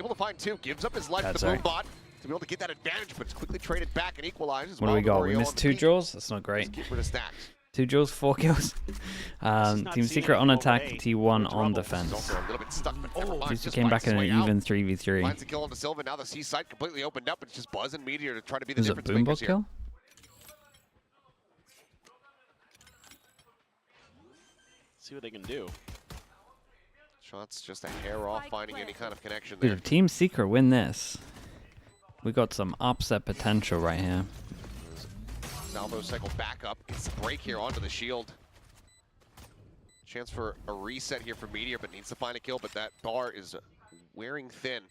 able to find two. Gives up his life to the boom bot to be able to get that advantage, but it's quickly traded back and equalizes. What do we got? We missed 2 draws? That's not great. Keep rid of stacks. 2 draws, 4 kills. Team Secret on attack, T1 on defense. He came back in an even 3v3. Finds the kill on the Silva. Now the C side completely opened up. It's just Buzz and Meteor to try to be the Is it difference makers here. kill? See what they can do. Shots just a hair off finding any kind of connection there. Dude, if Team Secret win this, we got some upset potential right here. Salvo cycle back up. Gets the break here onto the shield. Chance for a reset here for Meteor, but needs to find a kill, but that bar is wearing thin.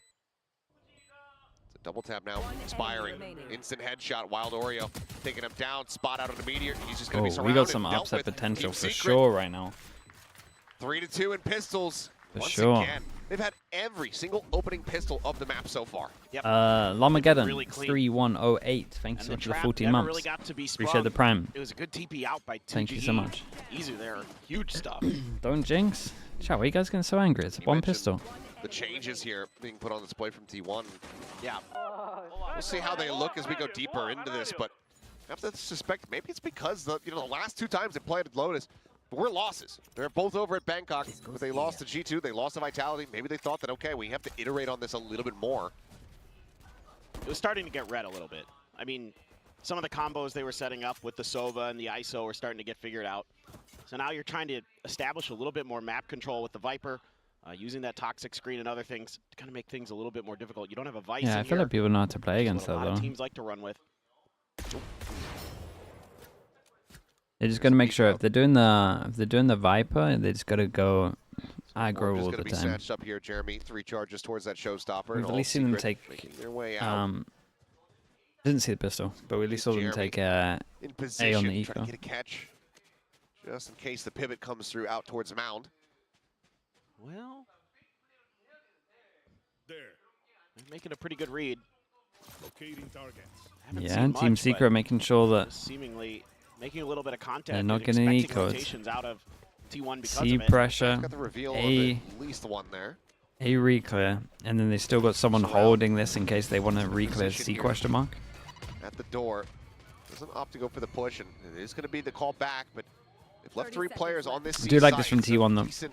It's a double tap now, expiring. Instant headshot, Wild Oreo taking him down, spot out on the Meteor. He's just going to be surrounded. We got some upset potential for sure right now. 3-2 in pistols. For sure. Again, they've had every single opening pistol of the map so far. Yep. Lamageddon, really 3108. Thanks so much for the 14 months. Really got to be Appreciate the prime. It was a good TP out by 2G. Thank you so much. Easy there. Huge stuff. Don't jinx. Chat, why are you guys getting so angry? It's one pistol. The changes here being put on display from T1. Yeah. We'll see how they look as we go deeper into this, but I have to suspect maybe it's because the last 2 times they played at Lotus were losses. They're both over at Bangkok, but they lost to G2, they lost to Vitality. Maybe they thought that, okay, we have to iterate on this a little bit more. It was starting to get red a little bit. I mean, some of the combos they were setting up with the Sova and the ISO were starting to get figured out. So now you're trying to establish a little bit more map control with the Viper, using that toxic screen and other things to kind of make things a little bit more difficult. You don't have a Vice in I feel like people know how to play against that, though. A lot of teams like to run with. They're just gonna make sure if they're doing the Viper, they just gotta go aggro all the time. Snatched up here, Jeremy. 3 charges towards that showstopper. We've at least seen them take their way out. Didn't see the pistol, but we at least saw them take A in position, on the eco. trying to get a catch, just in case the pivot comes through out towards Mound. Well, they're making a pretty good read. Locating targets. Yeah, and Team Secret making sure that seemingly making a little bit of contact. They're not getting any codes. Out of T1 because C of it. pressure, got the reveal A, at least one there. A reclear, and then they still got someone holding this in case they want to reclear C question mark. At the door, doesn't opt to go for the push, and it is going to be the call back, but they've left 3 players on this. I do like this from T1 though.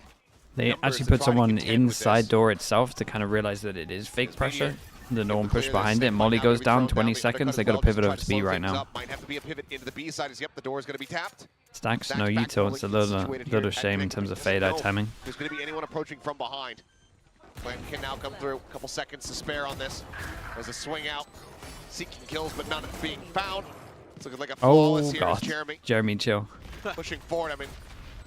They actually put someone inside door itself to kind of realize that it is fake pressure. The norm push behind it. Molly goes down 20 seconds. They got to pivot over to B right now. Might have to be a pivot into the B side. Yep, the door is going to be tapped. Stacks, no util. It's a little shame in terms of fade-out timing. There's going to be anyone approaching from behind. Plan can now come through. A couple seconds to spare on this. There's a swing out. Seeking kills, but none being found. It's looking like a flawless here is Jeremy. Jeremy, chill. Pushing forward. I mean,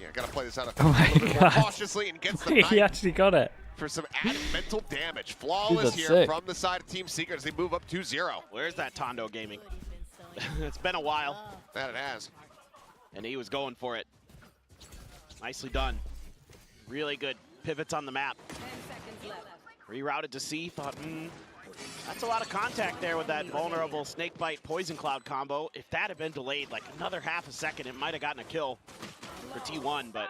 yeah, got to play this out Oh my a little bit more God. cautiously and gets the He actually got it. for some added mental damage. Flawless here sick. from the side of Team Secret as they move up 2-0. Where's that Tondo Gaming? It's been a while. That it has. And he was going for it. Nicely done. Really good pivots on the map. Rerouted to C, thought, that's a lot of contact there with that vulnerable Snakebite Poison Cloud combo. If that had been delayed like another half a second, it might have gotten a kill for T1, but...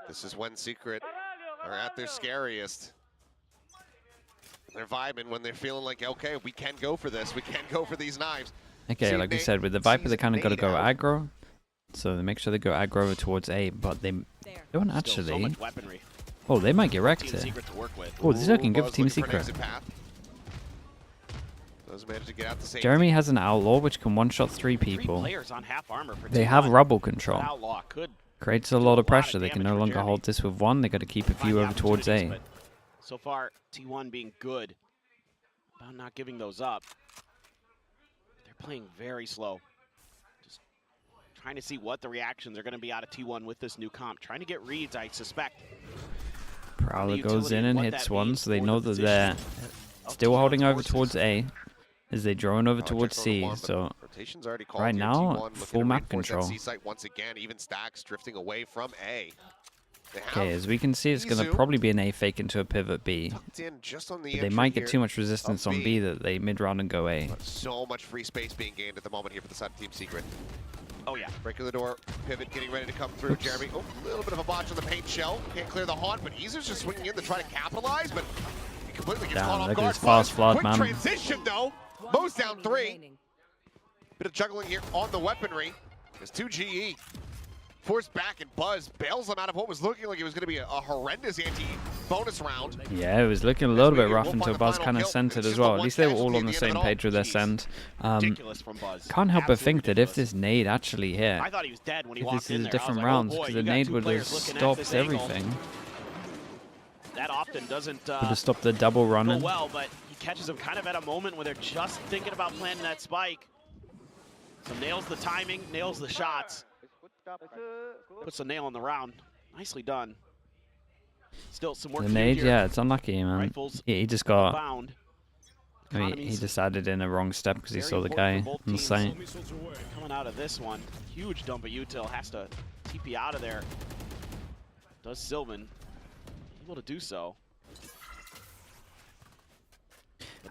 This is when Secret are at their scariest. They're vibing when they're feeling like, okay, we can go for this. We can go for these knives. Okay, like we said, with the Viper, they kind of got to go aggro. So they make sure they go aggro over towards A, but they don't actually. So much weaponry. Oh, they might get wrecked here. Oh, this is looking good for Team Secret. Jeremy has an Outlaw, which can one-shot 3 people. They have rubble control. Creates a lot of pressure. They can no longer hold this with 1. They got to keep a few over towards A. So far, T1 being good about not giving those up. They're playing very slow. Just trying to see what the reactions are going to be out of T1 with this new comp. Trying to get reads, I suspect. Prowler goes in and hits one, so they know that they're still holding over towards A as they drone over towards C. So right now, full map control. Once again, even Stacks drifting away from A. Okay, as we can see, it's going to probably be an A fake into a pivot B. But they might get too much resistance on B that they mid-round and go A. So much free space being gained at the moment here for the side of Team Secret. Oh, yeah. Breaking the door, pivot getting ready to come through. Oops. Jeremy, a little bit of a botch on the paint shell. Can't clear the haunt, but Easer's just swinging in to try to capitalize, but completely gets Damn, caught off look at guard. his fast flood, Quick man. transition, though. Mo's down 3. Bit of juggling here on the weaponry. There's 2 GE. Forced back, and Buzz bails him out of what was looking like it was going to be a horrendous anti-bonus round. Yeah, it was looking a little bit rough until Buzz kind of sent it as well. At least they were all on the same page with their send. Ridiculous from Buzz. Can't help but Absolutely think that if ridiculous. this nade actually hit, I thought he was dead when he if walked this in is there. different I was like, rounds, oh boy, because you the got nade two would have players looking at stopped this angle. everything. That often doesn't Would have stopped the double go running. well, but he catches him kind of at a moment where they're just thinking about planting that spike. So nails the timing, nails the shots. Puts a nail in the round. Nicely done. Still some work The to do nade, here. yeah, it's unlucky, man. Rifles He just got. bound. I mean, he Economy's decided in a wrong step because he very saw the important guy for both on the teams. site. Missiles away. Coming out of this one, huge dump of util, has to TP out of there. Does Sylvan, able to do so.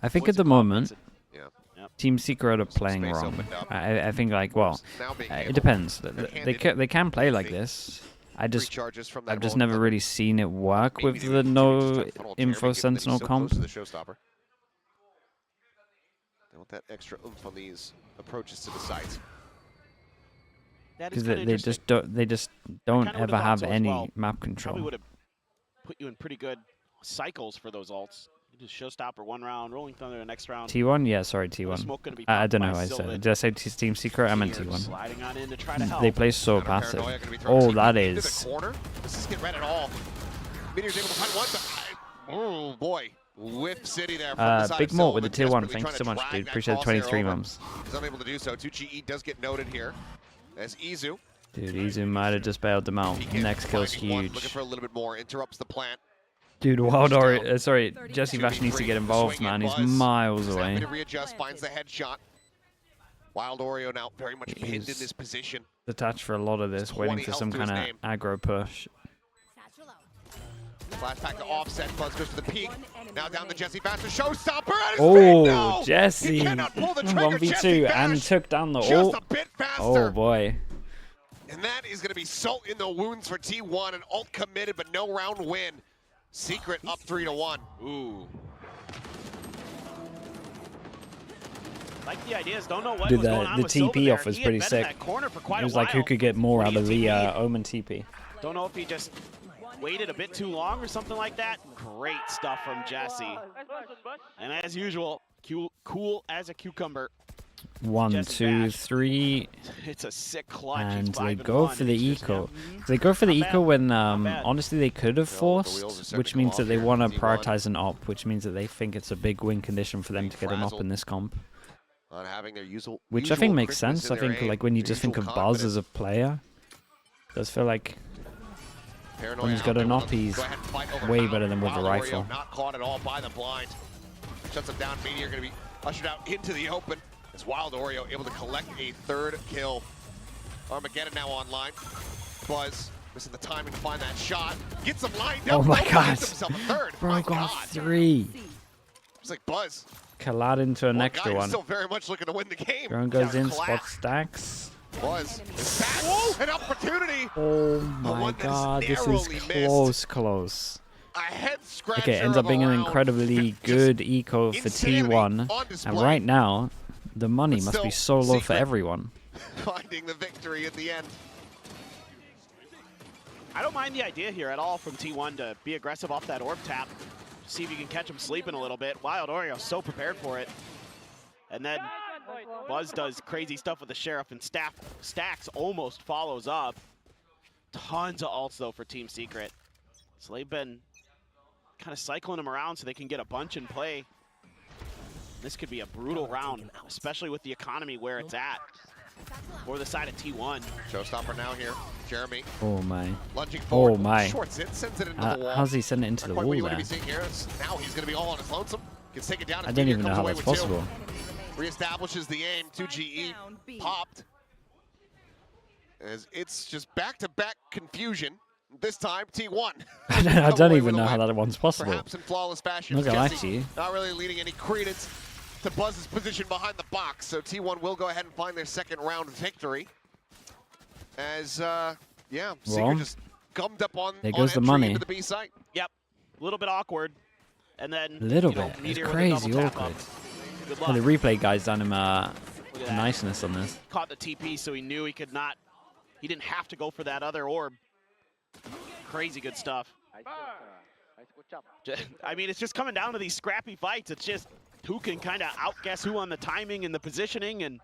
I think at the moment, Yeah. Team Secret are playing space wrong. opened up. I think, like, well, Now being it able depends. they're They can play like this. to recharges from that I've just rolling never thunder. really seen it work Maybe with they the would no just try to funnel Jeremy, info given that he's sentinel so comp. close to the showstopper. They want that extra oomph on these approaches to the site. That is Because kinda they just don't kinda would've ever thought have so as any well. map probably control. would have put you in pretty good cycles for those ults. You just showstopper one round, rolling thunder the next round. T1, yeah, sorry, T1. Smoke gonna be I popped don't know by how I said Sylvan. it. Did I say Team Secret? I meant Here, T1. sliding on in to try to help. They play so Counter passive. paranoia gonna be thrown Oh, deep that into is. the corner. This is get red at all. Meteor's able to find one, but oh boy, whiff city there. From the side Big of Mort with the Sylvan, tier 1. desperately Thanks so trying much, to dude. drag Appreciate the that 23 crosshair over. months. He's unable to do so. 2 GE does get noted here as Izu. Dude, Izu might have just bailed them out. PK Next kill's finding one, huge. looking for a little bit more. Interrupts the plant. Dude, Wild Ori, sorry, Jesse Vash 2v3, needs to get involved, swing man. and He's Buzz miles is happy away. to readjust, finds the headshot. Wild Oreo now very much pinned in He's this position. Detached for a lot of this, waiting 20 for health some to his kind name. of aggro push. Flash back to offset. Buzz goes to the peak. Now down to Jesse Bash, the showstopper. And his Oh, feet, no! Jesse! He cannot pull the trigger. 1v2 Jesse and Bash took down the just ult. a bit faster. Oh boy. And that is going to be salt in the wounds for T1. An ult committed, but no round win. Secret up 3-1. Ooh. Like the ideas, don't know what Dude, was going on the with Sylvan TP there. off was He had pretty been in sick. that corner for quite It was a like who while. could get more When out he of the TP'd. Omen TP. Don't know if he just waited a bit too long or something like that. Great stuff from Jesse. And as usual, cool as a cucumber. 1, Jesse 2, Bash. 3, It's a sick clutch. and It's they 5-1. go for the It's just, eco. yeah, They go for the Not eco bad. when bad. honestly they could have Well, the wheels are forced, starting which to means come that off they here want in to T1. prioritize an op, which means that they think it's a big win condition for them Being to get an op frazzled. in this comp. On having their usual, Which I think makes crispness sense. in I their think aim, like when you their just think of usual Buzz confidence. as a player, it does feel like Paranoia when he's out got there an with op, a- he's go ahead and fight over way Mount. better than with the Wild Oreo rifle. Not caught at all by the blind. Shuts him down. Meteor going to be ushered out into the open. As Wild Oreo able to collect a 3rd kill. Armageddon now online. Buzz missing the timing to find that shot. Gets him lined up. Oh my finds God. himself a 3rd. Bro My got God. 3. It's like Buzz. Collide into an One extra guy who's one. still very much looking to win the game. Drone goes Yeah, in, clap. spot stacks. Buzz is back. An opportunity. Oh my one that is God, this is narrowly missed. close. A head scratcher. Okay, ends up of a being an round. incredibly Just good eco for insanity T1. on And display. right now, the money But must be still, so low for Secret. everyone. Finding the victory at the end. I don't mind the idea here at all from T1 to be aggressive off that orb tap. See if you can catch him sleeping a little bit. Wild Oreo so prepared for it. And then Buzz does crazy stuff with the Sheriff, and Stacks almost follows up. Tons of ults though for Team Secret. So they've been kind of cycling them around so they can get a bunch in play. This could be a brutal round, especially with the economy where it's at. For the side of T1. Showstopper now here. Jeremy Oh my. lunging forward. Oh my. Shorts it, sends it into the wall. How's he sending it into Not the quite what wall you want to there? be seeing here. Now he's going to be all on his lonesome. Gets taken down. I as don't Meteor even know comes how away that's with 2. possible. Reestablishes the aim. 2 GE popped. As it's just back-to-back confusion. This time, T1. I don't even know how that one's possible. Perhaps in flawless fashion. Not gonna lie Jesse to you. not really leading any credence to Buzz's position behind the box. So T1 will go ahead and find their 2nd round victory. As, Secret Well, just gummed up on there goes the entry money. into the B site. Yep, a little bit awkward. And then A little you know, bit. It's Meteor with a crazy double tap awkward. up. Good Well, luck. the replay guy's done him Look at that. niceness on this. Caught the TP, so he knew he could not. He didn't have to go for that other orb. Crazy good stuff. I mean, it's just coming down to these scrappy fights. It's just who can kind of outguess who on the timing and the positioning, and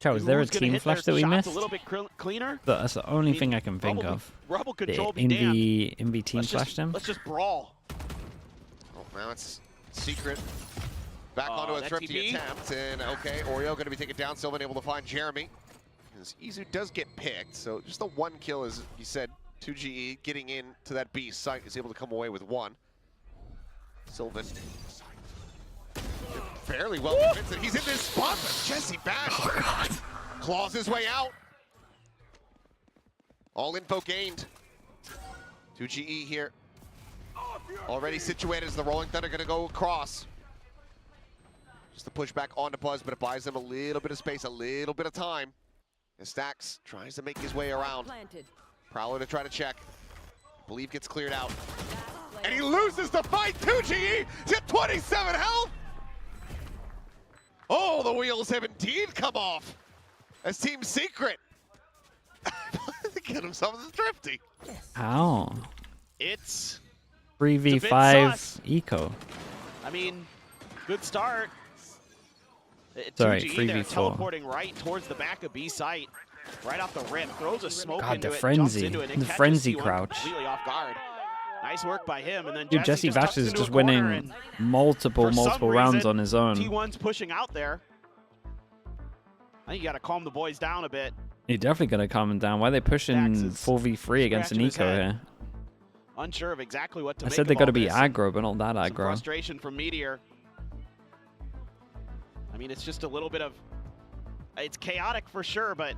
Joe, is there a who's gonna team hit their flash that we shots missed? a little bit cleaner. But that's the only I mean, thing I can think of. Rubble The control be damned. Envy team flashed him. Let's just brawl. Oh, now it's Secret. Back onto a that thrifty TP? attempt, and okay, Oreo going to be taken down. Sylvan able to find Jeremy. As Izu does get picked, so just the one kill, as you said, 2GE getting into that B site is able to come away with one. Sylvan fairly well convinced that he's in this spot, but Jesse back. Oh, God. Claws his way out. All info gained. 2GE here. Already situated as the Rolling Thunder going to go across. Just the push back onto Buzz, but it buys them a little bit of space, a little bit of time. And Stacks tries to make his way around. Prowler to try to check. Believe gets cleared out. And he loses the fight. 2GE to 27 health. Oh, the wheels have indeed come off. As Team Secret get themselves as thrifty. How? It's 3v5 sus. eco. I mean, good start. Sorry, 2G 3v4. there teleporting right towards the back of B site. Right off the rip, throws a smoke God, into the it, frenzy. jumps into it, and The catches frenzy T1 crouch. completely off guard. Nice work by him, and then Dude, Jesse just tucks Vash is into just a corner, winning and multiple for some rounds reason, on his own. T1's pushing out there. I think you got to calm the boys down a bit. You're definitely going to calm him down. Why are they pushing Dax is 4v3 against an scratching his eco head. here? Unsure of exactly what to I make said they of got to all be this. aggro, but not that Some aggro. frustration from Meteor. I mean, it's just a little bit of... It's chaotic for sure, but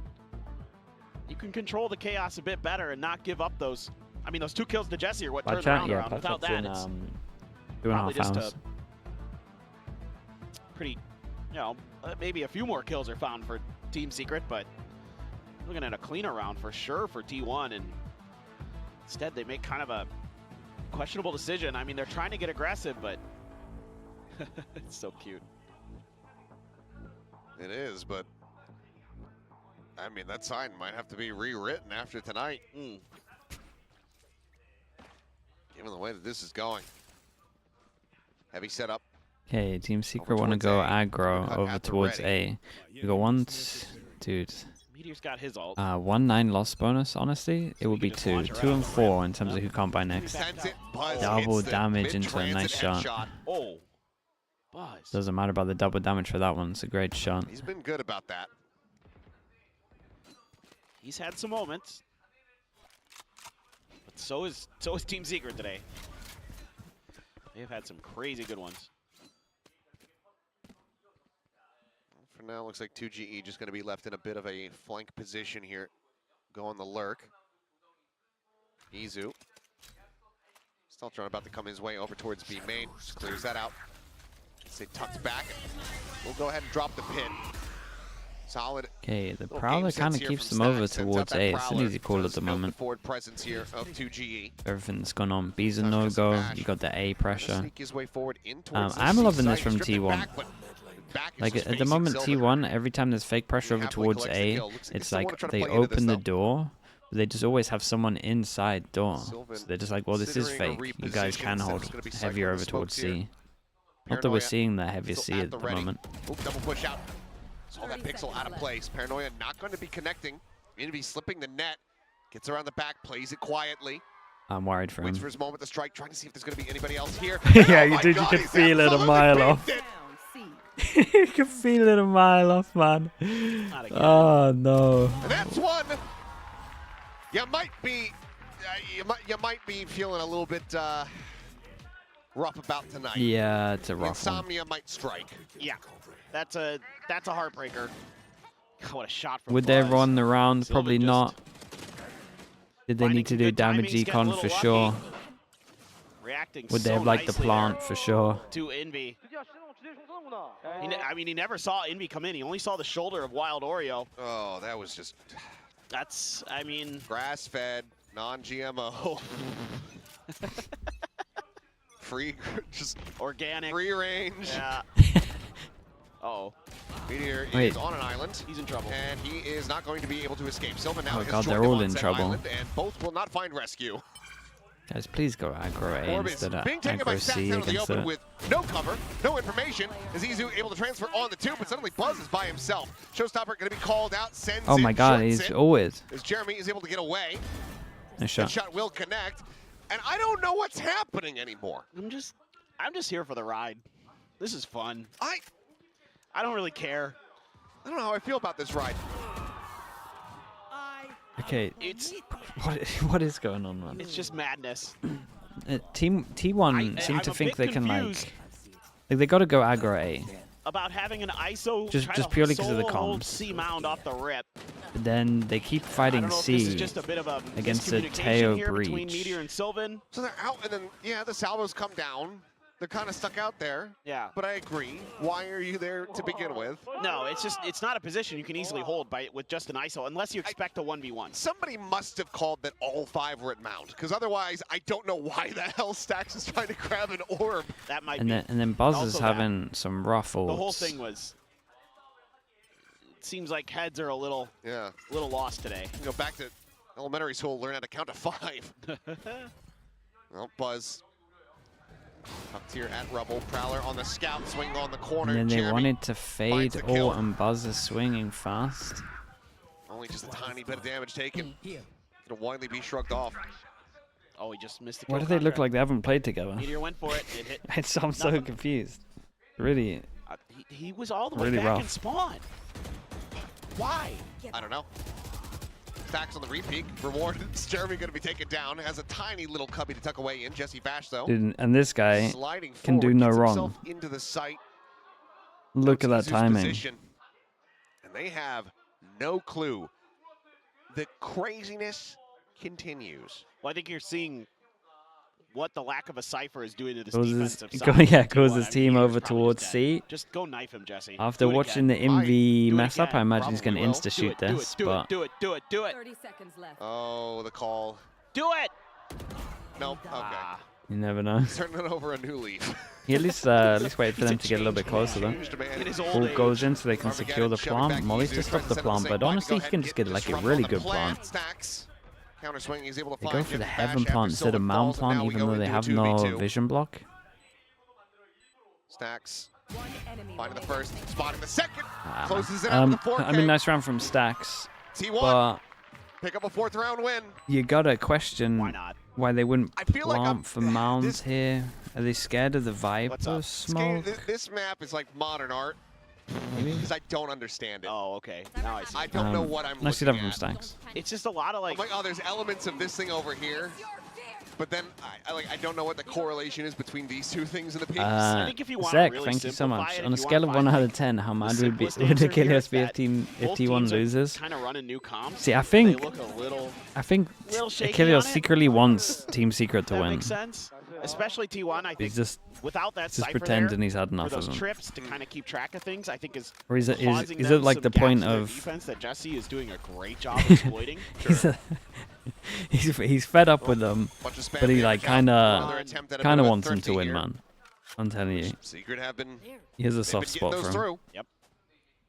you can control the chaos a bit better and not give up those... I mean, those 2 kills to Jesse are what turned the round around. Without that, it's 2.5 probably just hours. a pretty, you know, maybe a few more kills are found for Team Secret, but looking at a cleaner round for sure for T1, and instead they make kind of a questionable decision. I mean, they're trying to get aggressive, but it's so cute. It is, but I mean, that sign might have to be rewritten after tonight. Given the way that this is going. Heavy setup. Okay, Team Secret want to go aggro Cut over at the towards ready. A. We go dude. Meteor's got his ult. 1-9 loss bonus, honestly. It would be can just 2. launch her 2 out. and 4 in terms of who can't buy next. Sends it, Buzz Double hits the damage into a nice mid-transit shot. headshot. Oh, Buzz. Doesn't matter about the double damage for that one. It's a great shot. He's been good about that. He's had some moments. But so is Team Secret today. They've had some crazy good ones. For now, looks like 2GE just going to be left in a bit of a flank position here. Go on the lurk. Izu. Still trying about to come his way over towards B main. Just clears that out. Say tucks back. We'll go ahead and drop the pin. Solid. Okay, the little Prowler game sense kind of here keeps from them over Stacks. Sends out towards that A. It's an Prowler. easy call at Does the note moment. forward presence here of 2GE. Everything that's gone on. B's a Time to no-go. smash. You got the A pressure. Sneak his way forward in towards the I'm C loving this site. from Stripped it T1. back, but back is Like just at the facing moment, Sylvan. T1, every time there's fake pressure over Happily towards collects the A, kill. Looks like they it's still wanna like try to they play into this, open the though. door, but they just always have someone inside door. Sylvan So they're just like, well, this is considering a fake. You guys reposition, can instead hold it's gonna be heavier cycling over the towards smokes here. C. Not that we're Paranoia seeing that heavier still C at at the the ready. moment. Oop, double push out. Saw that pixel out of place. Paranoia not going to be connecting. Envy slipping the net. Gets around the back, plays it quietly. I'm worried for Waits him. for his moment to strike, trying to see if there's going to be anybody else here. Yeah, Oh you my did. You God, could he's feel it a absolutely mile beat off. it. You can feel it a mile off, man. Not again. Oh, no. And that's one. You might be, you might be feeling a little bit rough about tonight. Yeah, it's a rough one. Insomnia might strike. Yeah, that's a heartbreaker. God, what a shot from Would they Buzz. run the round? Sylvan Probably just not. Did they finding need to some do good damage timings, getting a econ little for lucky. sure? Reacting Would they so have liked the nicely plant for sure? to Envy. I mean, he never saw Envy come in. He only saw the shoulder of Wild Oreo. Oh, that was just That's, I mean, grass-fed, non-GMO. Free, just organic. free range. Yeah. Uh-oh. Meteor Wait. is on an island. He's in trouble. And he is not going to be able to escape. Sylvan now Oh has god, joined they're him all on in said trouble. island, and both will not find rescue. Guys, please go aggro A Orb is instead of being taken by aggro C Stacks out of the against open it. with no cover, no information. Is Izu able to transfer on the 2, but suddenly Buzz is by himself. Showstopper going to be called out, sends Oh it, my god, shorts he's it, always. as Jeremy is able to get away. Nice The shot. shot will connect, and I don't know what's happening anymore. I'm just here for the ride. This is fun. I don't really care. don't know how I feel about this ride. Okay, It's what is going on, man? it's just madness. Team T1 seem I'm to a think bit they can confused like they got to go aggro A. about having an ISO Just try to purely 'cause of the solo hold comms. C mound off the rip. But then they keep I fighting don't know if this is C. just a bit of a against the miscommunication Teo here between breach. Meteor and Sylvan. So they're out, and then, yeah, the salvos come down. They're kind of stuck out there. Yeah. But I agree. Why are you there to begin with? No, it's not a position you can easily hold with just an ISO unless you expect a 1v1. Somebody must have called that all 5 were at mount, because otherwise I don't know why the hell Stax is trying to grab an orb. That might And be. then Buzz also is that. having some rough ults. The whole thing was. It seems like heads are a little lost today. Go back to elementary school, learn how to count to 5. Well, Buzz. Up tier at Rubble. Prowler on the scout, swing on the corner. And then they Jeremy wanted to fade finds the kill. ult, and Buzz is swinging fast. Only just a tiny bit of damage taken. It'll widely be shrugged off. Oh, he just missed the Why kill do they look contract. like they haven't played together? Meteor went for it. It hit. I'm so Nothing. confused. Really, He was all the way Really back rough. in spawn. Why? I don't know. Stacks on the repeat. Reward. Jeremy going to be taken down. Has a tiny little cubby to tuck away in. Jesse Vash, though. dude, and this guy Sliding can do forward, no gets wrong. himself into the sight. Look at that Notes Izu's timing. position. And they have no clue. The craziness continues. Well, I think you're seeing what the lack of a cipher is doing to this Goes his, defensive side. goes T1. his I mean, team Meteor's over probably towards just C. dead. Just go knife him, Jesse. After Do it watching again. the Might MV do it mess up, again. I imagine he's going Probably to will. insta-shoot do it, this, do but it, do it, do it, do it. 30 seconds left. Oh, the call. Do it! Nope. Okay. Ah, you never know. Turning it over a new leaf. He at least waited for them to get a little bit closer, though. Changed man. in his old Ball age. goes in so they can Armageddon secure the shoving back plant. Molly's Izu, just trying stopped to the send him plant, the but same honestly, line he to can go just ahead get and like a disrupt really on the good plant. plant. Stacks. Counter swing, he's able to They find go for the Jesse heaven Vash after plant instead of Sylvan mound falls, and plant, now we even go though they into have a no 2v2. vision block. Stacks One enemy finding the remaining. first, spotting the second. Ah, Closes it out with the 4K. I mean, nice round from Stacks, T1 but pick up a 4th round win. you gotta question Why not? why they wouldn't I feel like plant I'm- for mounds this- here. Are they scared of the Viper What's up? smoke? This map is like modern art Maybe? because I don't understand it. Oh, okay. Now I see. I don't know what I'm Nice looking setup from at. Stacks. It's just a lot of I'm like. like, oh, there's elements of this thing over here, but then I don't know what the correlation is between these two things in the piece. I think if you wanna Zach, really thank you so simplify much. it, if On a you scale wanna of 1 find, out like, of 10, how mad the would simplest would answer here Achilles is be if that T1 both loses? Kind of running new comms. See, I They think look a little shaky Achilles on it. secretly wants Team Secret to That win. makes sense. Especially T1, I think. He's just Without that cipher pretending there, he's had for enough those of them. trips to kind of keep track of things, I think is Or is it causing is them it like some the gaps point in their of defense that Jesse is doing a great job exploiting? he's fed up with them, Bunch of spam but he damage like out. kind Another of attempt at a kind bit of a wants him to thrifty win, here. man. I'm telling you, Secret have been, he has a they've been soft getting spot those for him. through. Yep.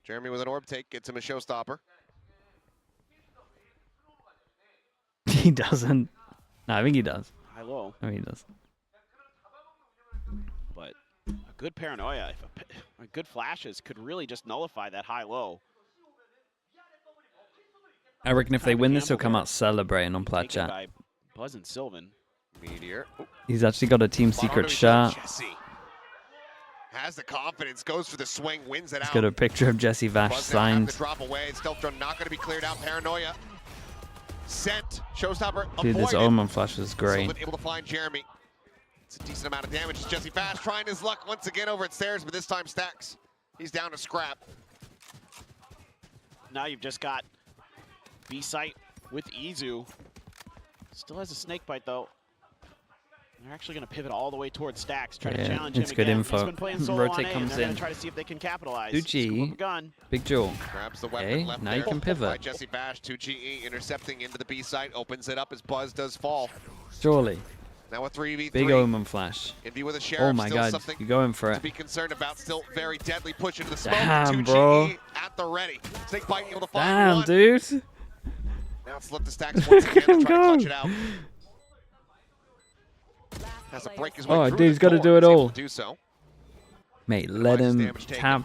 Jeremy with an orb take gets him a showstopper. He doesn't. No, I think he does. High low, I think he does. but a good paranoia, if a good flashes could really just nullify that high low. I reckon if they Kind of win this, he'll gamble come there. out celebrating on Plat Taken Chat. by Buzz and Sylvan. Meteor. Ooh, He's actually got a Team spot Secret onto each other. shot. Jesse has the confidence, goes for the swing, wins it He's out. got a picture of Jesse Vash Buzz now having signed. to drop away. Stealth drone not going to be cleared out. Paranoia. Sent. Showstopper Dude, this avoided. Omen flash is great. Sylvan able to find Jeremy. It's a decent amount of damage. Jesse Vash trying his luck once again over at stairs, but this time Stacks. He's down to scrap. Now you've just got B-Site with Izu. Still has a snake bite though. They're actually going to pivot all the way towards Stacks, try to Yeah, challenge it's him good again. info. He's been playing solo Rotate on A, comes and they're going in. to try to see if they can capitalize. Uchi. Scoop up a gun. Big Jewel. Grabs the weapon Okay, left now there you can by pivot. Jesse Vash. 2GE intercepting into the B site, opens it up as Buzz does fall. Surely. Now a 3v3. Big Omen flash. Envy with a sheriff. Oh my still god, something you're going for to it. be concerned about. Still very deadly push into the smoke. Damn, 2GE bro. at the ready. Snake Bite able to find Damn, one. dude. Now it's left the stacks once again to try to clutch it out. Has to break his way Oh, through dude, he's the got to door. do it He's able all. to do so. Mate, let Minus him damage taken. tap.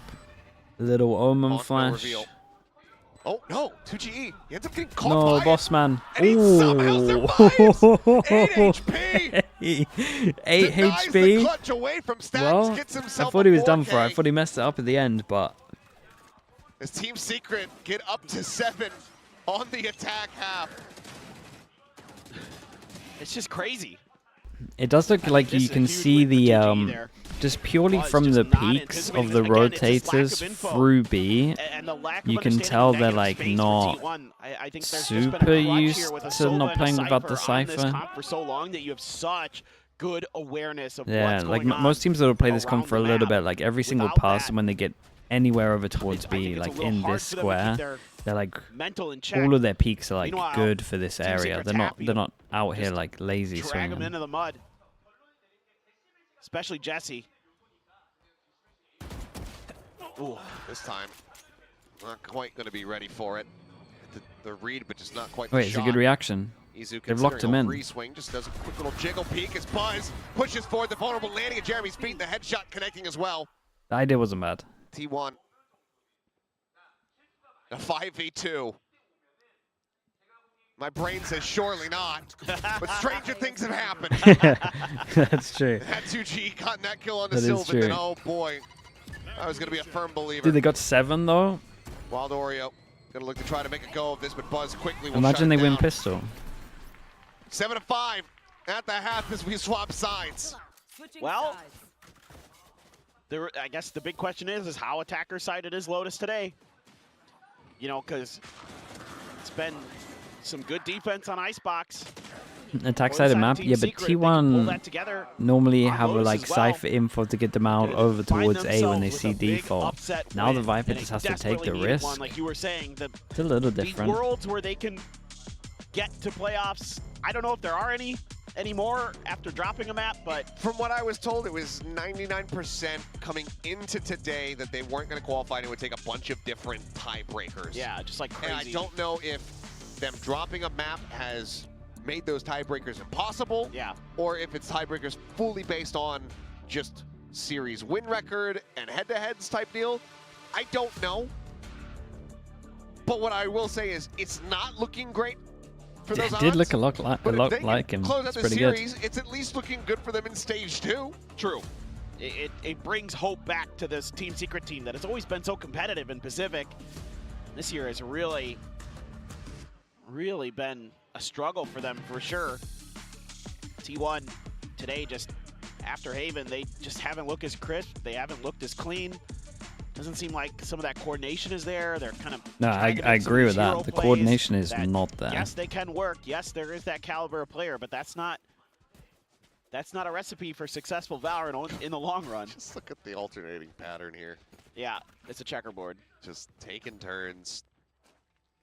Little Omen No flash. reveal. Oh no, 2GE. He ends up getting caught No, by boss it, man. and he somehow survives. 8 HP. 8 Denies the HP. clutch away from Stacks. Well, Gets I himself thought a he was done 4K. for. I thought he messed it up at the end, but As Team Secret get up to 7 on the attack half. It's just crazy. it does look like this you is a can huge see win for the 2G there. just purely Was from just the not peaks of anticipating the this. Again, it's just lack rotators of info. through B. And the lack You of can understanding tell of they're negative like space for not T1. I think there's just been a super crutch used here with a to Sova not and a playing without the on this Cypher. comp for so long that you have such good awareness of Yeah, what's like going on most teams that will play this comp around for a the little map. bit, like every single Without pass, that, when they get anywhere over towards I think B, it's a like little in hard this for them to keep square, their they're like mental in check. all of their peaks are like Meanwhile, good for this Team area. Secret's They're not happy they're to not out here just like lazy drag swinging. him into the mud. Especially Jesse. Ooh, this time, not quite going to be ready for it. The read, but just not quite the Wait, it's a shot. good reaction. Izu They've locked him considering a in. free swing, just does a quick little jiggle peek as Buzz pushes forward the vulnerable landing at Jeremy's feet, and the headshot connecting as well. The idea wasn't bad. T1. A 5v2. My brain says surely not, but stranger things have happened. That's true. Had 2G gotten that kill on the That is Sylvan, then true. oh boy, I was going to be a firm believer. Dude, they got 7 though. Wild Oreo going to look to try to make a go of this, but Buzz quickly will Imagine shut they it win down. pistol. 7-5 at the half as we swap sides. Well, I guess the big question is how attacker-sided is Lotus today? You know, because it's been some good defense on Icebox. Attack For sided the map, Team yeah, but Secret, they can pull T1 that together normally on have a Lotus like as well. Cypher info to get them out Gonna over find towards A when they themselves see with a big default. upset Now the win, Viper and just a has to take desperately the needed risk. one, like you were saying, It's a little these different. worlds where they can get to playoffs. I don't know if there are any anymore after dropping a map, but From what I was told, it was 99% coming into today that they weren't going to qualify and it would take a bunch of different tiebreakers. yeah, just like And crazy. I don't know if them dropping a map has made those tiebreakers impossible, Yeah. or if it's tiebreakers fully based on just series win record and head-to-heads type deal. I don't know. But what I will say is it's not looking great for those It odds. did look a lot But if they like can him. close out It's the pretty series, good. it's at least looking good for them in stage 2. True. It brings hope back to this Team Secret team that has always been so competitive in Pacific. This year has really been a struggle for them for sure. T1 today, just after Haven, they just haven't looked as crisp. They haven't looked as clean. Doesn't seem like some of that coordination is there. They're kind of No, trying to I make some agree of with these hero that. The plays coordination is that, not there. Yes, they can work. Yes, there is that caliber of player, but that's not a recipe for successful Valorant in the long run. Just look at the alternating pattern here. Yeah, it's a checkerboard. Just taking turns,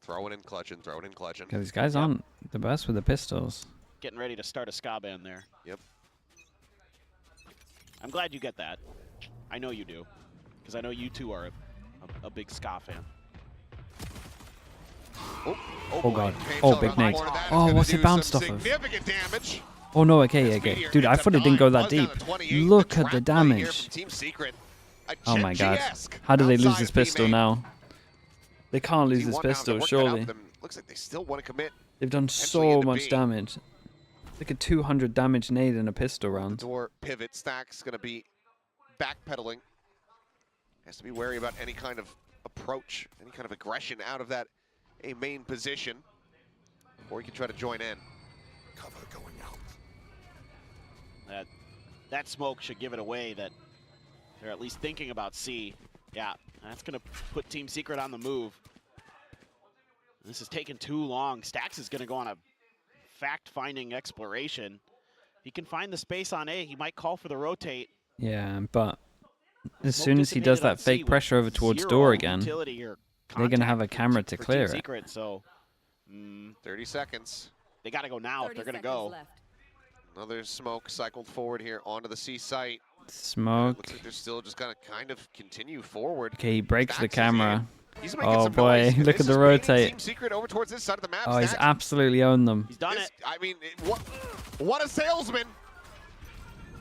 throwing in clutching, throwing in clutching. These guys Yep. aren't the best with the pistols. Getting ready to start a ska band there. Yep. I'm glad you get that. I know you do, because I know you too are a big ska fan. Oh god. Pain's Oh, on big the nade. corner. That is Oh, gonna what's do it bounced some off of? significant damage. Oh no, okay, As okay. Meteor Dude, I ends up thought it didn't go dying. that Buzz down deep. to 28. Look The at the trap play here damage. from Team Secret. A Oh my god. Genji-esque How do they lose outside this of B pistol main. now? They can't lose T1 this now, they're pistol, working out surely. with them. Looks like they still want to commit. They've done Potentially so into much B. damage. Like a 200 damage nade in a pistol The round. door pivot. Stack's going to be backpedaling. Has to be wary about any kind of approach, any kind of aggression out of that a main position, or he can try to join in. Cover going out. That smoke should give it away that they're at least thinking about C. Yeah, that's going to put Team Secret on the move. This is taking too long. Stax is going to go on a fact-finding exploration. If he can find the space on A, he might call for the rotate. Yeah, but as Smoke soon as he does dissipated on that C fake with pressure over towards zero door again, utility or they're gonna have a contact camera to for clear Team it. Secret, so 30 seconds. they got to go now if they're going to go. Another smoke cycled forward here onto the C site. Smoke. Looks like they're still just gonna kind of continue forward. Okay, he breaks the Stacks is camera. He's making Oh some boy, noise, and look this at the is bringing rotate. Team Secret over towards this side of the map. Oh, he's Stacks. absolutely owned them. He's done it. I mean, what a salesman!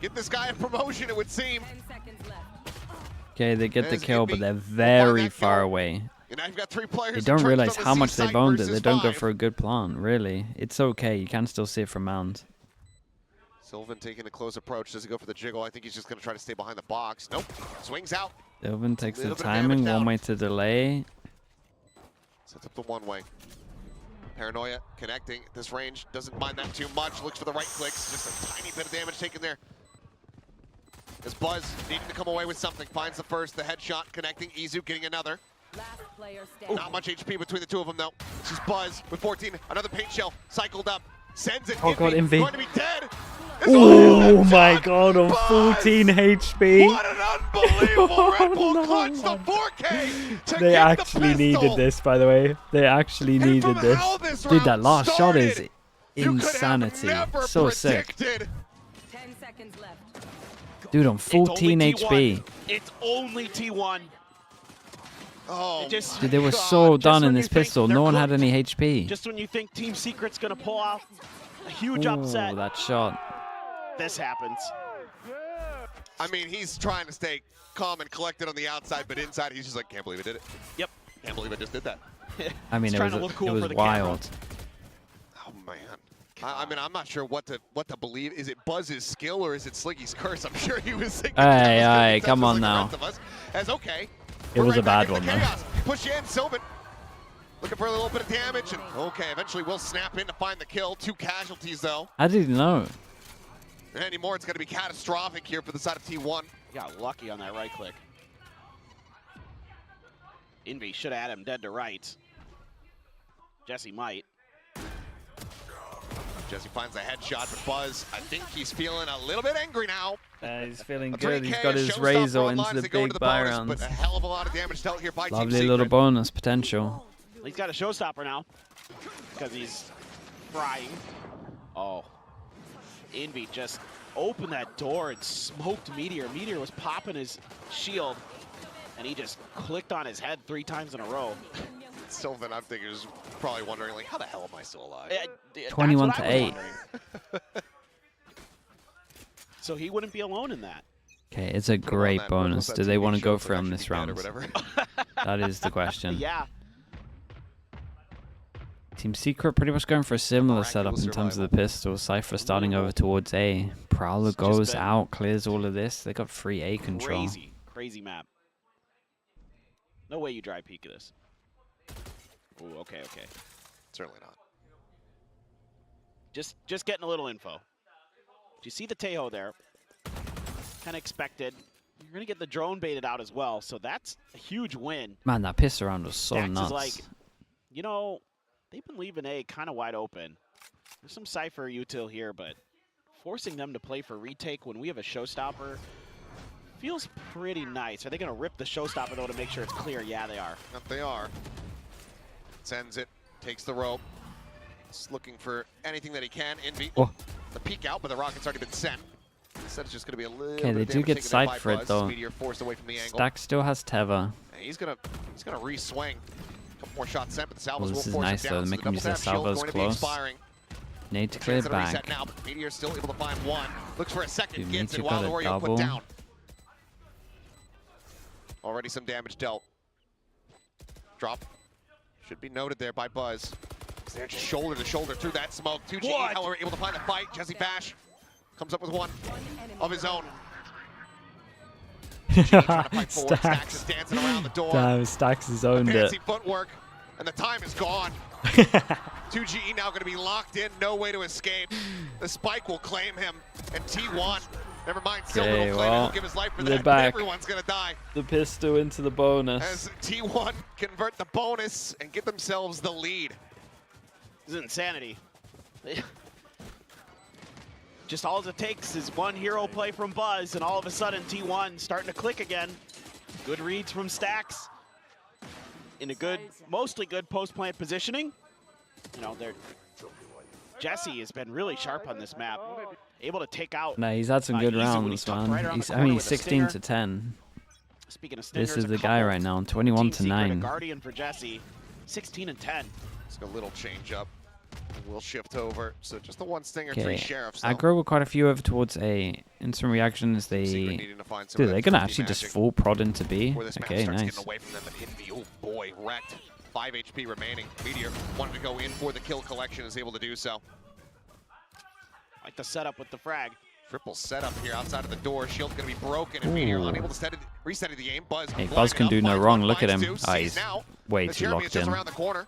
Get this guy a promotion, it would seem. 10 seconds left. Okay, they get the There's kill, but Envy. they're We'll find very that far kill. away. And now you've got 3 players. They don't entrenched realize on the how C much site they've owned it. versus They don't go 5. for a good plant, really. It's okay. You can still see it from mound. Sylvan taking a close approach. Does he go for the jiggle? I think he's just going to try to stay behind the box. Nope. Swings out. Sylvan takes the Little bit of timing, damage one down. way to delay. Sets up the one-way. Paranoia connecting at this range. Doesn't mind that too much. Looks for the right clicks. Just a tiny bit of damage taken there. As Buzz needing to come away with something. Finds the first. The headshot connecting. Izu getting another. Last player standing. Not much HP between the two of them, though. It's just Buzz with 14. Another paint shell. Cycled up. Sends it. Oh, God, Envy. Going to be dead. Oh my god, on 14 HP. What an unbelievable Red Bull clutch the 4K to They get actually the needed pistol. this, by the way. They actually And needed from this. how this Dude, that round last shot is started, you could have insanity. never So sick. predicted. 10 seconds left. Dude, on 14 It's only HP. T1. It's only T1. Oh, It just- Dude, they were God. so done when in you this think pistol. they're No one had cooked. any HP. Just when you think Team Secret's gonna pull off a huge Ooh, upset, that shot. this happens. I mean, he's trying to stay calm and collected on the outside, but inside he's just like, can't believe I did it. Yep. Can't believe I just did that. I mean, He's it trying was, to look cool it was for the camera. wild. Oh man. I mean, I'm not sure what to believe. Is it Buzz's skill or is it Sliggy's curse? I'm sure he was thinking. Hey, that was gonna be hey, come just on like the now. rest of us. As okay. It We're was a right back bad into one, though. chaos. Push in, Sylvan. Looking for a little bit of damage, and okay, eventually we'll snap in to find the kill. 2 casualties though. I didn't know. And anymore, it's going to be catastrophic here for the side of T1. Got lucky on that right click. Envy should have had him dead to rights. Jesse might. Jesse finds a headshot, but Buzz, I think he's feeling a little bit angry now. He's feeling A good. 3K, He's got a his showstopper razor online into as the they go into big the buy bonus, rounds. But a hell of a lot of damage dealt here by Team Lovely Secret. little bonus potential. He's got a showstopper now because he's frying. Oh. Envy just opened that door and smoked Meteor. Meteor was popping his shield, and he just clicked on his head 3 times in a row. Sylvan, I'm thinking, is probably wondering, like, how the hell am I still alive? That's 21 what to I was 8. wondering. So he wouldn't be alone in that. Okay, it's a Put him on great that- bonus. what's Do that they TV want to show go for for him Action this Be Dead round? or whatever? That is the question. Yeah. Team Secret pretty much going for a similar Miraculous setup in terms of the survival. pistol. Cypher starting over towards A. Prowler It's just goes been out, clears all of this. They got free A control. Crazy, crazy map. No way you dry peek of this. Ooh, okay, okay. Certainly not. Just getting a little info. Do you see the Tejo there? Kind of expected. You're gonna get the drone baited out as well, so that's a huge win. Man, that pistol round was so Dax nuts. is like, you know, they've been leaving A kind of wide open. There's some Cypher util here, but forcing them to play for retake when we have a showstopper feels pretty nice. Are they gonna rip the showstopper though to make sure it's clear? Yeah, they are. That they are. Sends it, takes the rope. Just looking for anything that he can. Envy. Oh. The peek out, but the rocket's already been sent. Instead, it's just going to be a little Okay, bit they of do damage get taken there by sight for it, Buzz. though. Meteor forced away from the angle. Stack still has Tether. And he's gonna re-swing. A couple more shots sent, but the salvos Well, will this is force nice, it though. down. They So make the him use their double tap shield salvos going to be close. expiring. Need to clear Chance at a reset back. now, but Meteor's still able to find one. Looks for a second, Dude, gets it Meteor while got a Oreo put double. down. Already some damage dealt. Drop. Should be noted there by Buzz. They're just shoulder to shoulder through that smoke. 2G, What? however, able to find the fight. Jesse Bash comes up with one of his own. Trying to fight forward. Stacks is dancing around the door. Damn, Stacks has owned Fancy it. footwork, and the time is gone. 2GE now going to be locked in, no way to escape. The spike will claim him, and T1, never mind, Silver will Okay, claim him, well, he'll give his life for they're that, but back. everyone's going to die. The pistol into the bonus. As T1 convert the bonus and get themselves the lead. This is insanity. Just all it takes is one hero play from Buzz, and all of a sudden T1 starting to click again. Good reads from Stacks. In a good, mostly good post-plant positioning. You know, Jesse has been really sharp on this map. able to take out. No, he's had some good Easy when rounds, he's tucked man. right around the I corner mean, with he's a 16 stinger. to 10. Speaking of stingers, This is a the guy couple right now, Team 21 to Secret, 9. A Guardian for Jesse, 16 and 10. It's a little change up. We'll shift over. So just the one stinger, 3 Okay, sheriffs. Though. aggro with quite a few over towards A. Instant reactions, Secret they... needing to find some Dude, of they're that gonna thrifty actually just magic full prod into B. where this map Okay, starts nice. getting away from them, but hit the oh boy, wrecked. 5 HP remaining. Meteor wanted to go in for the kill collection, is able to do so. Like the setup with the frag. Triple setup here outside of the door. Shield's gonna be broken, and Meteor Ooh. unable to reset the game. Buzz. Hey, blowing Buzz it can up, do no finds wrong. one, Look at finds him. two, Oh, sees he's now. way The too Jeremy is locked just in. around the corner.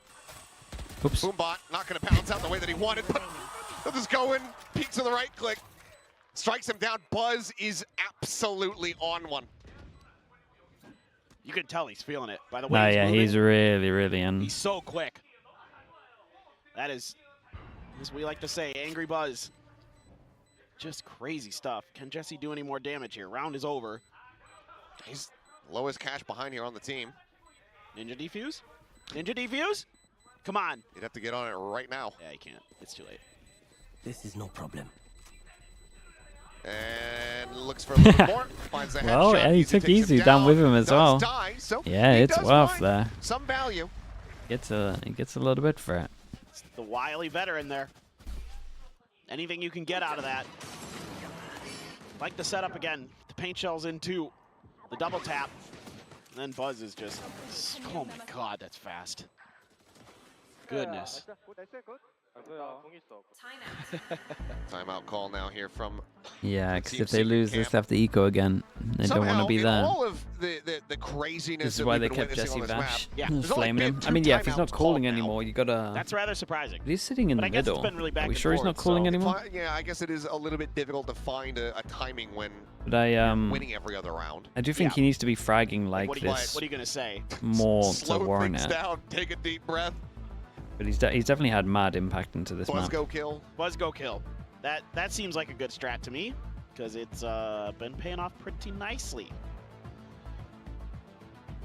Oops. Boombot not gonna bounce out the way that he wanted, but he'll just go in, peek to the right click, strikes him down. Buzz is absolutely on one. You can tell he's feeling it by the way No, he's yeah, moving. he's really, really in. He's so quick. That is, as we like to say, angry Buzz. Just crazy stuff. Can Jesse do any more damage here? Round is over. He's lowest cash behind here on the team. Ninja defuse? Ninja defuse? Come on. You'd have to get on it right now. Yeah, he can't. It's too late. This is no problem. And looks for a little bit more. Finds the Well, headshot. yeah, he took takes him easy down with him as does well. Die, so Yeah, he it's does worth find there. some value. He gets a little bit for it. It's the wily veteran there. Anything you can get out of that. Like the setup again. The paint shell's in too. The double tap. And then Buzz is just, oh my god, that's fast. Goodness. Timeout call now here from Yeah, because Team if they Secret lose, they camp. have to eco again. They don't want somehow, to be in there. all of the craziness This is that why we've they been kept witnessing Jesse on this map, Bash. Yeah. there's only Flaming been him. 2 I mean, yeah, if he's not timeouts calling called now. anymore, you gotta... That's rather surprising. He's sitting in But the I guess it's middle. been really back Are we and sure he's not forth, calling so- anymore? Yeah, I guess it is a little bit difficult to find a timing when But I winning every other round. I do think Yeah. he needs to be fragging like what, this what are you going to say? more to Slow warrant things it. down, take a deep breath. But he's definitely had mad impact into this Buzz map. go kill. Buzz go kill. That seems like a good strat to me because it's been paying off pretty nicely.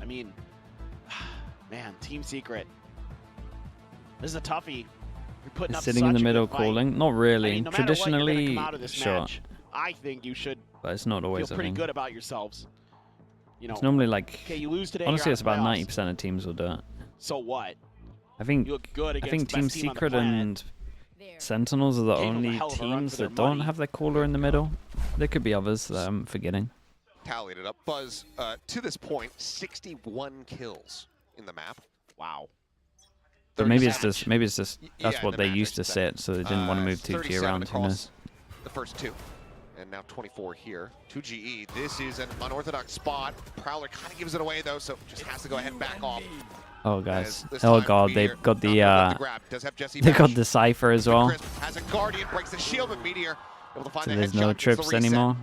I mean, man, Team Secret. This is a toughie. You're putting He's up sitting in such the a middle good fight. calling. Not really. I mean, no matter what, you're gonna Traditionally, come out of this sure. match, I think you should But it's not feel always, I pretty think. good about yourselves. You know, It's normally like... okay, you lose today. Honestly, you're it's out of about the playoffs. 90% of teams will do it. So what? I think You look good I against think the Team best team on the Secret planet. and Sentinels are the Gave 'em a only hell of a run teams for their that don't money. have their caller in the middle. There could be others that I'm forgetting. Tallied it up. Buzz, to this point, 61 kills in the map. Wow. But maybe it's 37 just Yeah, that's in what the they match, used I to should say. set, so they didn't want to move too 37 around. Who across knows? the first 2. And now 24 here. 2GE. This is an unorthodox spot. Prowler kind of gives it away, though, so just has to go ahead and back off. Oh guys, As this oh time god, Meteor they've got not gonna let the grab. Does have Jesse they got bash. the cipher as well, Crisp has a Guardian, breaks the shield, but Meteor able to find so the there's headshot, no gets the trips reset. anymore.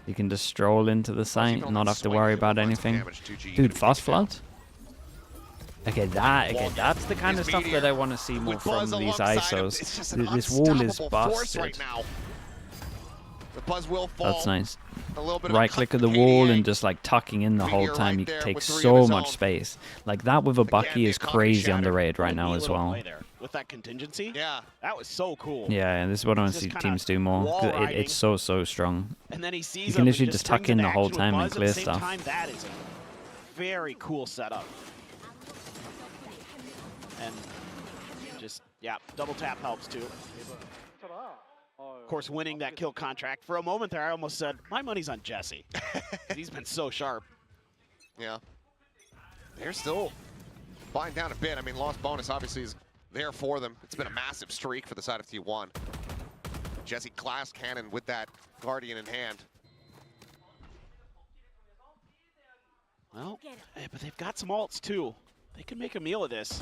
You can just stroll into the Even site, on not that have to swing, worry able to about find some anything. damage. 2GE Dude, gonna fast take it down. flood. Okay, that's the kind of Is stuff Meteor that I want to see more with from Buzz these alongside him, ISOs. it's just an This wall is unstoppable force busted. right now. The Buzz will fall. That's nice. A little bit of a Right cut click of from the wall KDA. and just like tucking in the whole Meteor time. right You there take with 3 of so his much own. space. Like that with a Bucky the is economy crazy shattered. underrated right now Neat as little well. play there with that contingency. Yeah. That was so cool. Yeah, and this is what I want to Just see kinda teams do more. 'Cause wall it's so strong. And then he sees You can him literally and just springs tuck in into the whole action with time and Buzz at clear the same stuff. Time, that is a very cool setup. And just, yeah, double tap helps too. Of course, winning that kill contract. For a moment there, I almost said, my money's on Jesse. He's been so sharp. Yeah. They're still buying down a bit. I mean, lost bonus obviously is there for them. It's been a massive streak for the side of T1. Jesse glass cannon with that Guardian in hand. Well, but they've got some ults too. They can make a meal of this.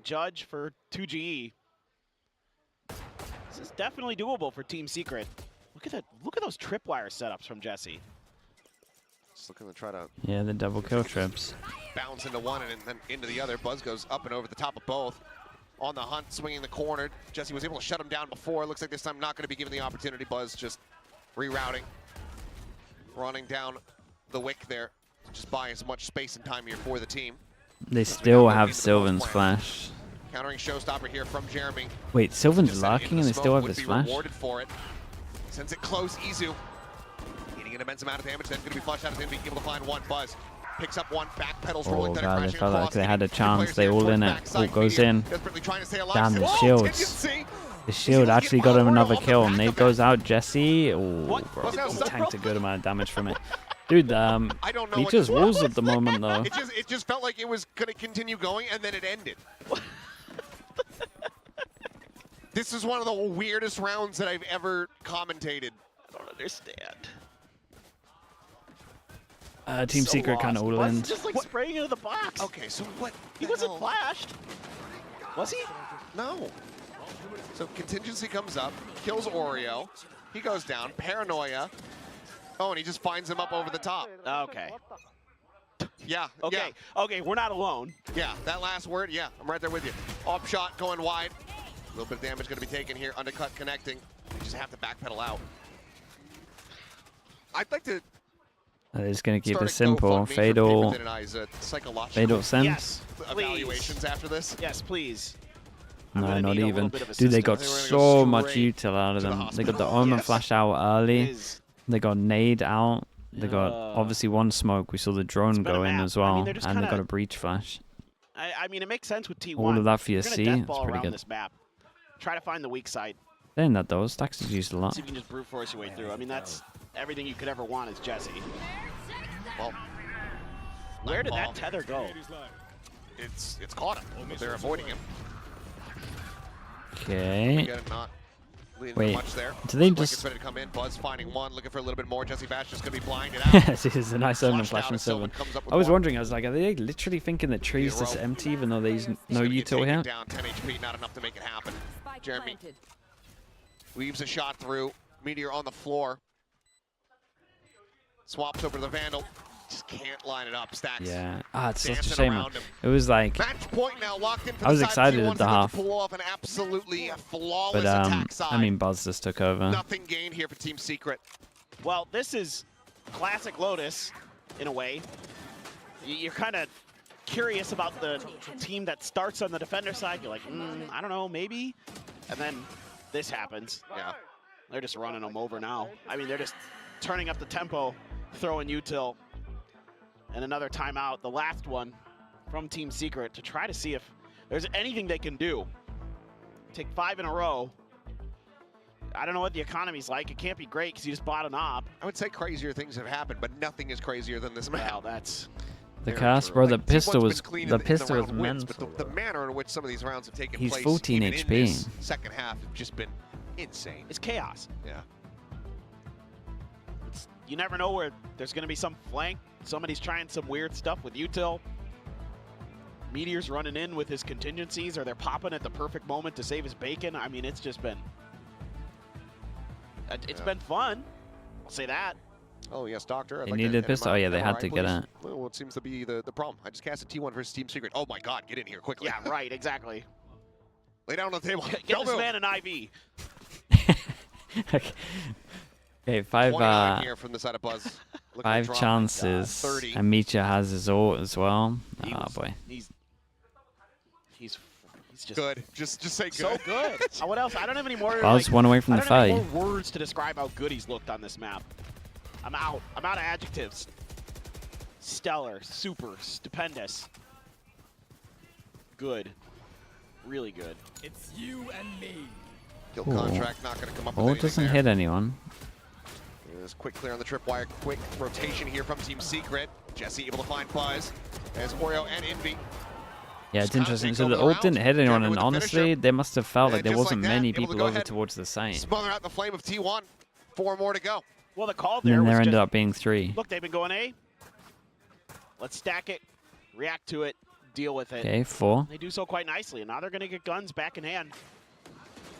Judge for 2GE. This is definitely doable for Team Secret. Look at that! Look at those tripwire setups from Jesse. Just looking to try to Yeah, the double kill trips. bounce into one and then into the other. Buzz goes up and over the top of both. On the hunt, swinging the corner. Jesse was able to shut him down before. Looks like this time not going to be given the opportunity. Buzz just rerouting. Running down the wick there. Just buy as much space and time here for the team. They still have Sylvan's flash. Countering showstopper here from Jeremy. Wait, Sylvan's Just sent it lurking into and they the still smoke, have would this be flash? rewarded for it. Sends it close, Izu. Getting an immense amount of damage, then going to be flushed out of him, being able to find one. Buzz picks up one, back pedals, rolling, Oh then god, they crashing felt like across. they had a Two chance. players They here all towards in it. backside. Oh, goes Meteor in. desperately trying to stay alive. Damn, the Oh, shields. contingency. The shield able to actually get got him Wild another on the kill. back Nade of goes that. out. Jesse. Oh, What? bro. What's that He sound? tanked a good amount of damage from it. Dude, I don't know he what just it rules at the moment, though. It just felt like it was going to continue going, and then it ended. This is one of the weirdest rounds that I've ever commentated. I don't understand. Team So Secret kind of lost. all Buzz in. is just like spraying into the box. Okay, so what? He the wasn't hell? flashed. Was he? No. So contingency comes up, kills Oreo. He goes down. Paranoia. Oh, and he just finds him up over the top. Okay. Yeah. Okay. Okay, we're not alone. Yeah. That last word. Yeah, I'm right there with you. Up shot going wide. A little bit of damage going to be taken here. Undercut connecting. You just have to backpedal out. I'd like to. They're just going to keep start it a simple. GoFundMe for Fatal. Paper Thin Eyes, psychological Fatal Sim? Yes. Please. evaluations after this. Yes, please. I'm No, gonna not need a little even. bit of Dude, they got assistance. They were gonna so go much straight util out of to the them. They got the hospital. Omen Yes. flash out early. Is They got Nade out. They got obviously one smoke. We saw the drone been a go in map. as I mean, well. they're just And they kinda- got a breach flash. I mean, it makes sense with T1. All of that for your You're gonna C. death It's ball pretty around good. this map. Try to find the weak side. Saying that though, Stacks is used a lot. See if you can just brute force your way through. I mean, that's everything you could ever want is Jesse. Well, Where did Nightfall. that tether go? It's caught him, but they're avoiding him. Okay. Again, not leading Wait, much there. do they Quick just- is ready to come in. Buzz finding one, looking for a little bit more. Jesse Bash just going to be blinded out. This is a nice Omen Flushed flash out from as Sylvan Sylvan. comes up with I was one. wondering, I was like, are they literally thinking the tree's just empty even though there's He's no gonna be util taken here? Down 10 HP, not enough to make it happen. Spike Jeremy planted. weaves a shot through. Meteor on the floor. Swaps over to the Vandal. Just can't line it up. Stacks. Yeah. Ah, it's such a dancing shame. around him. It was like, Match point now locked in for I was the side excited T1's at the looking to half. pull off an absolutely flawless but attack side. I mean, Buzz just took over. Nothing gained here for Team Secret. Well, this is classic Lotus, in a way. You're kind of curious about the team that starts on the defender side. You're like, I don't know, maybe. And then this happens. Yeah. They're just running them over now. I mean, they're just turning up the tempo, throwing util. And another timeout, the last one from Team Secret, to try to see if there's anything they can do. Take 5 in a row. I don't know what the economy's like. It can't be great because you just bought an op. I would say crazier things have happened, but nothing is crazier than this map. Well, that's The Very cast, true. bro, the Like, pistol T1's was been clean the in the pistol was round wins, mental. but the manner in which some of these rounds have taken He's place 14 even HP. in this second half have just been insane. it's chaos. Yeah. You never know where there's going to be some flank. Somebody's trying some weird stuff with util. Meteor's running in with his contingencies, or they're popping at the perfect moment to save his bacon. I mean, it's just been... It's been fun. I'll say that. Oh, yes, Doctor. I'd They like needed an a pistol? Oh, yeah, they had MRI, to get please. it. Well, what seems to be the problem? I just casted T1 versus Team Secret. Oh, my God. Get in here quickly. Yeah, right, exactly. Lay down on the table. Get Don't this move. man an IV. Okay, 5 29 here from the side of Buzz. Looking to 5 drop, chances. 30. And Micha has his ult as well. He Oh was- boy. He's just Good. Just say good. so good. What else? I don't have any more. Buzz one away from I the don't have any fight. more words to describe how good he's looked on this map. I'm out. I'm out of adjectives. Stellar, super, stupendous. Good. Really good. It's you and me. Kill Cool. contract not going to come up with Ult anything doesn't there. hit anyone. There's quick clear on the tripwire. Quick rotation here from Team Secret. Jesse able to find Buzz. There's Oreo and Envy. Yeah, it's Just kinda interesting. takes So over the the ult round. didn't hit anyone, Jeremy and with the honestly, finisher. they must have felt And like there just like wasn't that, many able to people go over ahead towards the site. Smother out the flame of T1. 4 more to go. Well, the call And there then was there ended just, up being 3. look, they've been going A. Let's stack it, react to it, deal with it. Okay, 4. They do so quite nicely, and now they're going to get guns back in hand.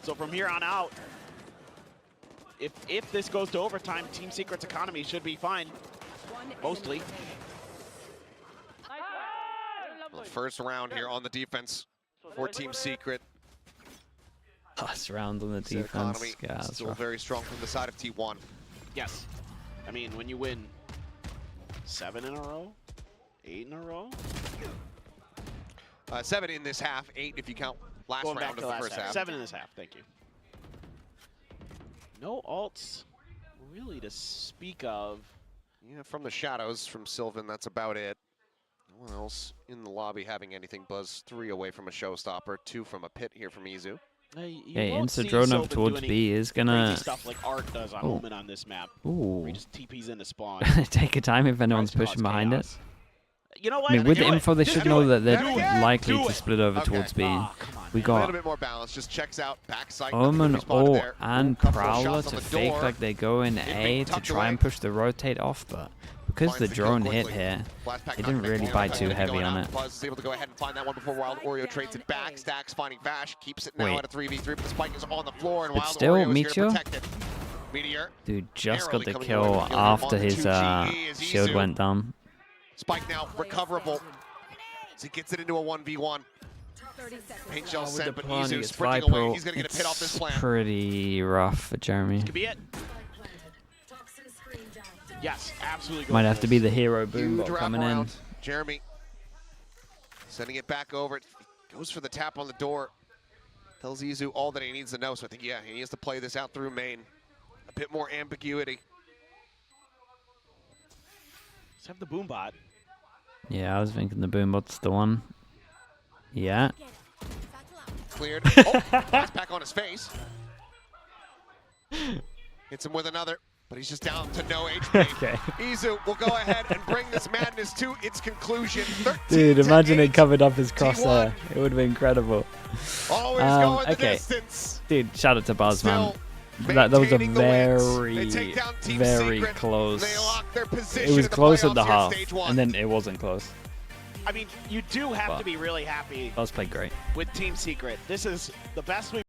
So from here on out, if this goes to overtime, Team Secret's economy should be fine, mostly. Well, the first round here on the defense for Team Secret. Last round on the Their defense. economy Yeah, that's still rough. very strong from the side of T1. Yes. I mean, when you win 7 in a row, 8 in a row, 7 in this half, 8 if you count last Going round back of to the last first half. 7 in this half, thank you. No alts really to speak of. Yeah, from the shadows from Sylvan, that's about it. No one else in the lobby having anything. Buzz 3 away from a showstopper, 2 from a pit here from Izu. Okay, insta drone up towards B is gonna stuff like Art does on Omen on this map. Ooh. Where he just TPs into spawn. Take a time if anyone's pushing behind it. You know what? I mean, with the Do it. info, they Just should do know it. that they're Do it. likely Do to it. split over Okay. towards B. Oh, come on, We A little got bit more balance, just checks out backside. Omen, Respawned O, there. and Couple of Prowler shots on to the fake door. like they go in It A being to tucked try and away. push the rotate off, but because Finds the the kill drone hit quickly. here, Blast pack they not didn't really connecting. bite Going too out. heavy on it. Buzz is able to go ahead and find that one before Wild Oreo trades it back. Stacks finding Vash, keeps it now Wait. at a 3v3, but the spike is on the floor, and But Wild still, Oreo is here to Meteor? protect it. Meteor, Dude just got narrowly the coming kill away with the after on the his 2GE is shield Izu. went down. Spike now recoverable. So he gets it into a 1v1. 30 seconds Paint left. shell With the sent, but plan, he Izu gets sprinting away. Viper. He's going to get a pit off this It's plant. pretty rough for Jeremy. Could be it. Yes, absolutely. Might have to be the hero Huge boombot coming in. wraparound. Jeremy sending it back over. Goes for the tap on the door. Tells Izu all that he needs to know. So I think, yeah, he needs to play this out through main. A bit more ambiguity. Let's have the boom bot. Yeah, I was thinking the boombot's the one. Yeah. Cleared. Oh, blast back on his face. Hits him with another, but he's just down to no HP. Okay. Izu will go ahead and bring this madness to its conclusion. Dude, imagine it 13-8. covered up his crosshair. T1. It would have been incredible. Always going the okay. distance. Dude, shout out to Buzz, man. Still That was a maintaining the wins. very, They take down Team very Secret. close. They lock their It position was in the close at the playoffs here half, stage 1. and then it wasn't close. I mean, you do have But- to be really happy Buzz played great. with Team Secret. This is the best we've